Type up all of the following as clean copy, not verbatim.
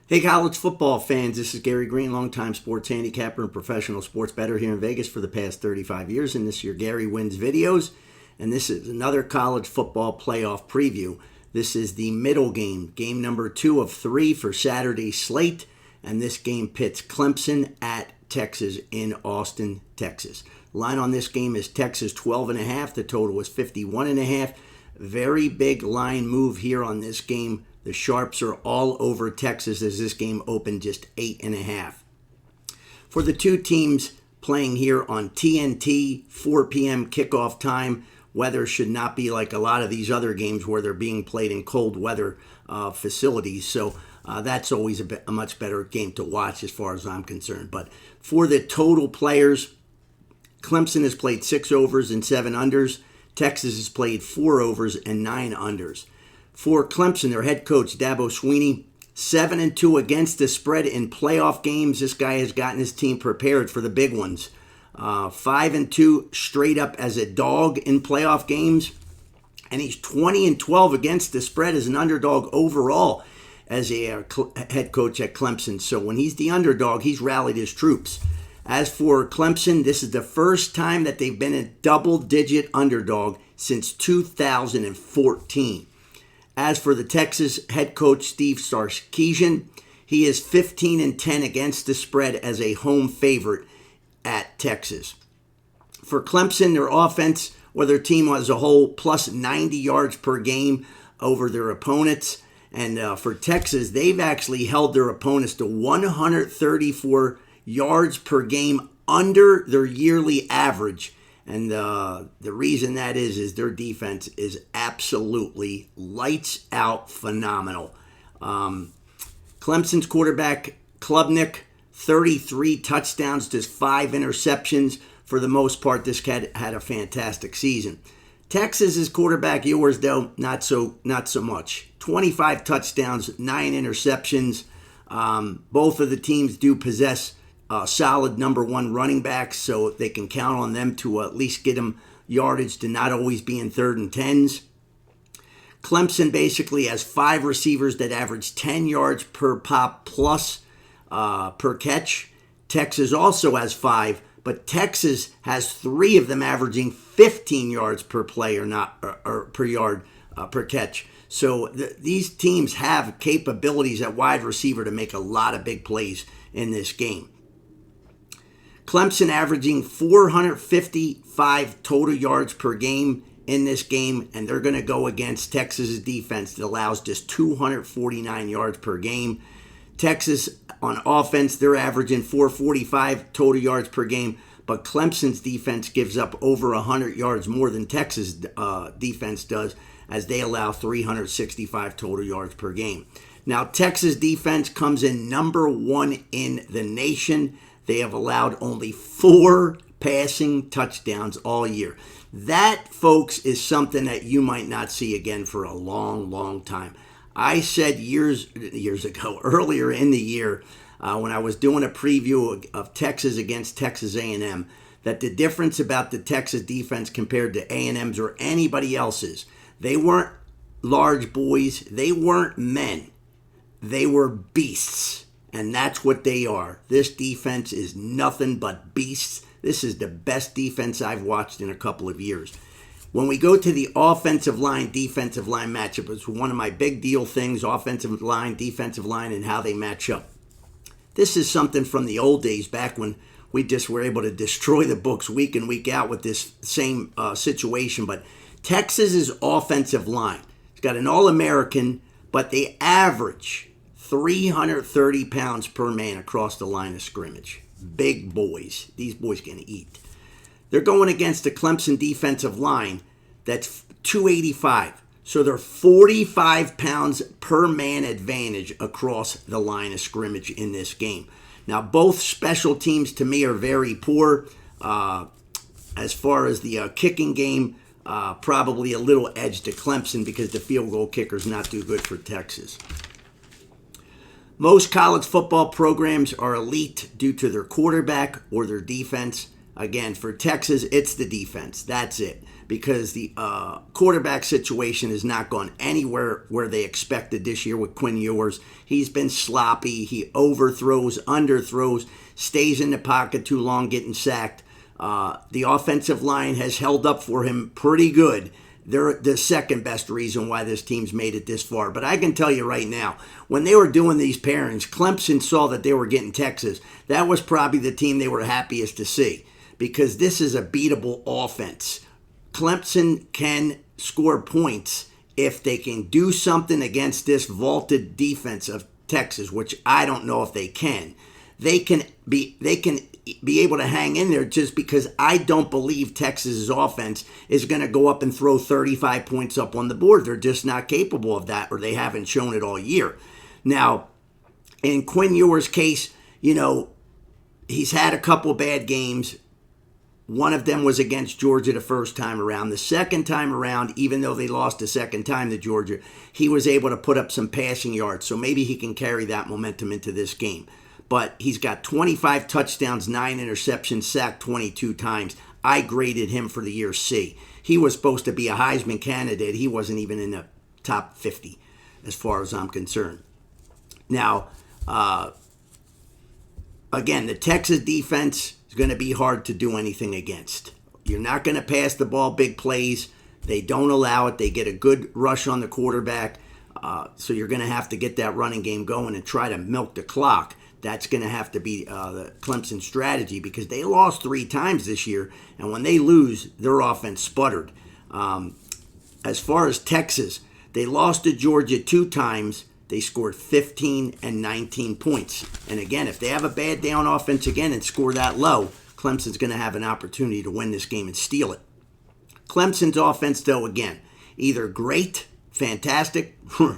Hey, college football fans, this is Gary Green, longtime sports handicapper and professional sports bettor here in Vegas for the past 35 years. And this is your Gary Wins videos. And this is another college football playoff preview. This is the middle game, game number 2 of 3 for Saturday's slate. And this game pits Clemson at Texas in Austin, Texas. Line on this game is Texas 12.5. The total is 51.5. Very big line move here on this game. The Sharps are all over Texas as this game opened just 8.5. For the two teams playing here on TNT, 4 p.m. kickoff time, weather should not be like a lot of these other games where they're being played in cold weather facilities. So that's always a much better game to watch as far as I'm concerned. But for the total players, Clemson has played 6 overs and 7 unders. Texas has played 4 overs and 9 unders. For Clemson, their head coach, Dabo Swinney, 7-2 against the spread in playoff games. This guy has gotten his team prepared for the big ones. 5-2 straight up as a dog in playoff games. And he's 20-12 against the spread as an underdog overall as a head coach at Clemson. So when he's the underdog, he's rallied his troops. As for Clemson, this is the first time that they've been a double-digit underdog since 2014. As for the Texas head coach, Steve Sarkisian, he is 15-10 against the spread as a home favorite at Texas. For Clemson, their offense, or their team as a whole, plus 90 yards per game over their opponents. And for Texas, they've actually held their opponents to 134 yards per game under their yearly average. And the reason that is their defense is absolutely lights out phenomenal. Clemson's quarterback, Klubnik, 33 touchdowns, just 5 interceptions. For the most part, this cat had a fantastic season. Texas's quarterback, yours though, not so much. 25 touchdowns, 9 interceptions. Both of the teams do possess solid number 1 running backs, so they can count on them to at least get them yardage to not always be in 3rd and 10s. Clemson basically has 5 receivers that average 10 yards per pop plus per catch. Texas also has 5, but Texas has 3 of them averaging 15 yards per play or per yard per catch. So these teams have capabilities at wide receiver to make a lot of big plays in this game. Clemson averaging 455 total yards per game in this game, and they're going to go against Texas's defense that allows just 249 yards per game. Texas on offense, they're averaging 445 total yards per game, but Clemson's defense gives up over 100 yards more than Texas' defense does, as they allow 365 total yards per game. Now, Texas defense comes in number 1 in the nation. They have allowed only 4 passing touchdowns all year. That, folks, is something that you might not see again for a long, long time. I said years ago, earlier in the year, when I was doing a preview of Texas against Texas A&M, that the difference about the Texas defense compared to A&M's or anybody else's, they weren't large boys, they weren't men, they were beasts. And that's what they are. This defense is nothing but beasts. This is the best defense I've watched in a couple of years. When we go to the offensive line, defensive line matchup, it's one of my big deal things, offensive line, defensive line, and how they match up. This is something from the old days, back when we just were able to destroy the books week in, week out with this same situation. But Texas's offensive line, it's got an All-American, but they average 330 pounds per man across the line of scrimmage. Big boys. These boys can eat. They're going against a Clemson defensive line that's 285. So they're 45 pounds per man advantage across the line of scrimmage in this game. Now, both special teams to me are very poor. As far as the kicking game, probably a little edge to Clemson because the field goal kicker's not too good for Texas. Most college football programs are elite due to their quarterback or their defense. again, for Texas, it's the defense. That's it. Because the quarterback situation has not gone anywhere where they expected this year with Quinn Ewers. He's been sloppy. He overthrows, underthrows, stays in the pocket too long, getting sacked. The offensive line has held up for him pretty good. They're the second best reason why this team's made it this far. But I can tell you right now, when they were doing these pairings, Clemson saw that they were getting Texas. That was probably the team they were happiest to see, because this is a beatable offense. Clemson can score points if they can do something against this vaulted defense of Texas, which I don't know if they can. They can be able to hang in there, just because I don't believe Texas's offense is going to go up and throw 35 points up on the board. They're just not capable of that, or they haven't shown it all year. Now, in Quinn Ewers' case, he's had a couple bad games. One of them was against Georgia the first time around. The second time around, even though they lost the second time to Georgia, he was able to put up some passing yards. So maybe he can carry that momentum into this game. But he's got 25 touchdowns, 9 interceptions, sacked 22 times. I graded him for the year C. He was supposed to be a Heisman candidate. He wasn't even in the top 50 as far as I'm concerned. Now, again, the Texas defense is going to be hard to do anything against. You're not going to pass the ball big plays. They don't allow it. They get a good rush on the quarterback. So you're going to have to get that running game going and try to milk the clock. That's going to have to be the Clemson strategy, because they lost 3 times this year, and when they lose, their offense sputtered. As far as Texas, they lost to Georgia 2 times. They scored 15 and 19 points. And again, if they have a bad day on offense again and score that low, Clemson's going to have an opportunity to win this game and steal it. Clemson's offense, though, again, either great, fantastic,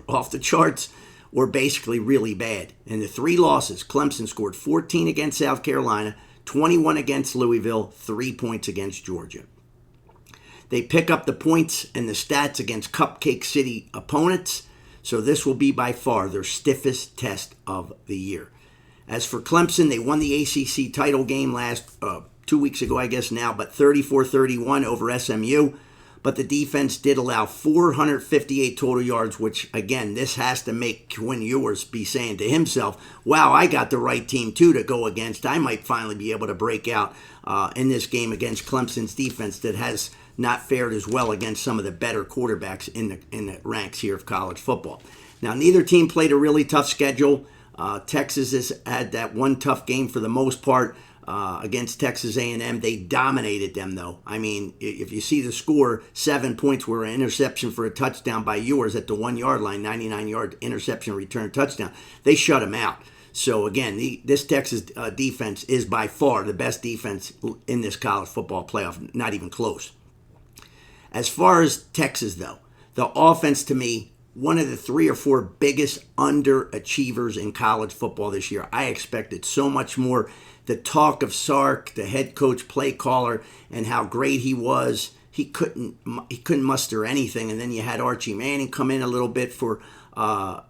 off the charts, or basically really bad. In the 3 losses, Clemson scored 14 against South Carolina, 21 against Louisville, 3 points against Georgia. They pick up the points and the stats against Cupcake City opponents, so this will be by far their stiffest test of the year. As for Clemson, they won the ACC title game last 2 weeks ago, I guess now, but 34-31 over SMU. But the defense did allow 458 total yards, which, again, this has to make Quinn Ewers be saying to himself, wow, I got the right team, too, to go against. I might finally be able to break out in this game against Clemson's defense that has not fared as well against some of the better quarterbacks in the ranks here of college football. Now, neither team played a really tough schedule. Texas has had that one tough game for the most part. Against Texas A&M. They dominated them, though. I mean, if you see the score, 7 points were an interception for a touchdown by Ewers at the 1-yard line, 99-yard interception return touchdown. They shut him out. So, again, this Texas defense is by far the best defense in this college football playoff, not even close. As far as Texas, though, the offense, to me, one of the 3 or 4 biggest underachievers in college football this year. I expected so much more. The talk of Sark, the head coach, play caller, and how great he was, he couldn't muster anything. And then you had Archie Manning come in a little bit for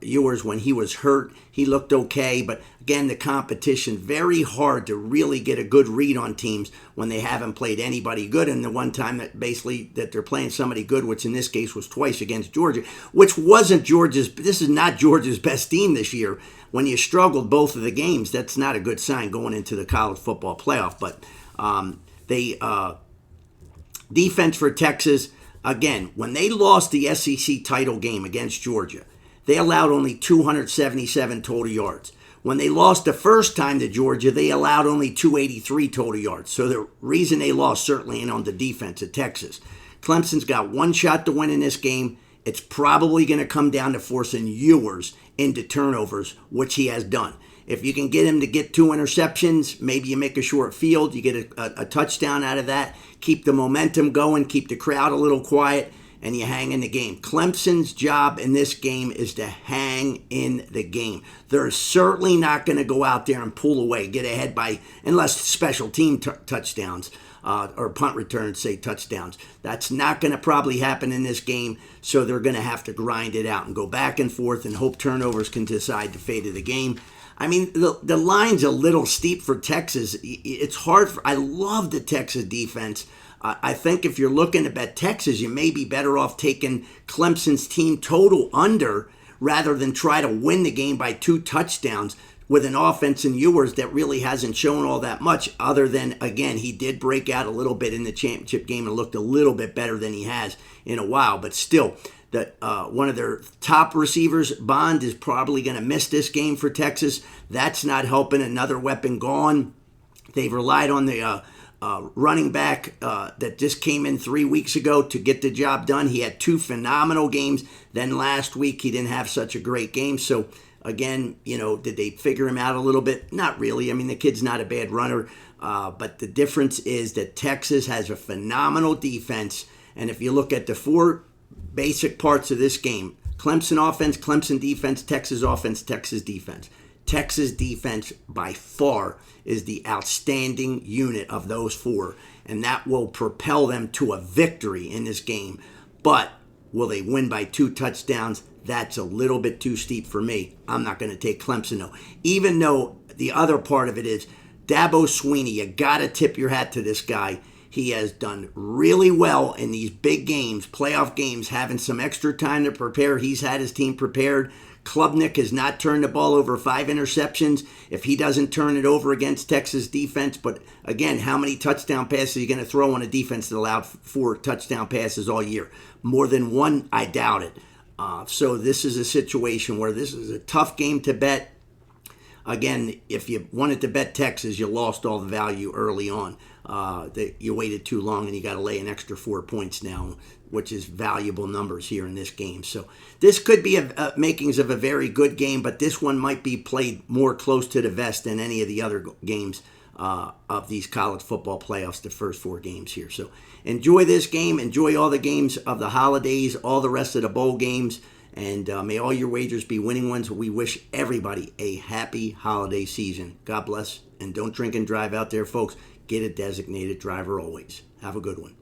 Ewers when he was hurt. He looked okay, but again, the competition, very hard to really get a good read on teams when they haven't played anybody good. And the one time that they're playing somebody good, which in this case was twice against Georgia, which wasn't this is not Georgia's best team this year. When you struggled both of the games, that's not a good sign going into the college football playoff. But defense for Texas, again, when they lost the SEC title game against Georgia, they allowed only 277 total yards. When they lost the first time to Georgia, they allowed only 283 total yards. So the reason they lost certainly ain't on the defense of Texas. Clemson's got one shot to win in this game. It's probably going to come down to forcing Ewers into turnovers, which he has done. If you can get him to get 2 interceptions, maybe you make a short field, you get a touchdown out of that, keep the momentum going, keep the crowd a little quiet, and you hang in the game. Clemson's job in this game is to hang in the game. They're certainly not going to go out there and pull away, get ahead unless special team touchdowns or punt returns say touchdowns. That's not going to probably happen in this game, so they're going to have to grind it out and go back and forth and hope turnovers can decide the fate of the game. I mean, the line's a little steep for Texas. It's hard. I love the Texas defense. I think if you're looking to bet Texas, you may be better off taking Clemson's team total under rather than try to win the game by 2 touchdowns with an offense in Ewers that really hasn't shown all that much other than, again, he did break out a little bit in the championship game and looked a little bit better than he has in a while. But still, one of their top receivers, Bond, is probably going to miss this game for Texas. That's not helping. Another weapon gone. They've relied on the running back that just came in 3 weeks ago to get the job done. He had 2 phenomenal games. Then last week he didn't have such a great game. So again, did they figure him out a little bit? Not really. I mean, the kid's not a bad runner. But the difference is that Texas has a phenomenal defense. And if you look at the 4 basic parts of this game, Clemson offense, Clemson defense, Texas offense, Texas defense. Texas defense by far is the outstanding unit of those 4, and that will propel them to a victory in this game. But will they win by 2 touchdowns? That's a little bit too steep for me. I'm not going to take Clemson, though. Even though the other part of it is Dabo Swinney, you got to tip your hat to this guy. He has done really well in these big games, playoff games, having some extra time to prepare. He's had his team prepared. Klubnik has not turned the ball over, 5 interceptions. If he doesn't turn it over against Texas defense, but again, how many touchdown passes are you going to throw on a defense that allowed 4 touchdown passes all year? More than 1, I doubt it. So this is a situation where this is a tough game to bet. Again, if you wanted to bet Texas, you lost all the value early on. You waited too long and you got to lay an extra 4 points now, which is valuable numbers here in this game. So this could be a makings of a very good game, but this one might be played more close to the vest than any of the other games of these college football playoffs, the first 4 games here. So enjoy this game. Enjoy all the games of the holidays, all the rest of the bowl games. And may all your wagers be winning ones. We wish everybody a happy holiday season. God bless. And don't drink and drive out there, folks. Get a designated driver always. Have a good one.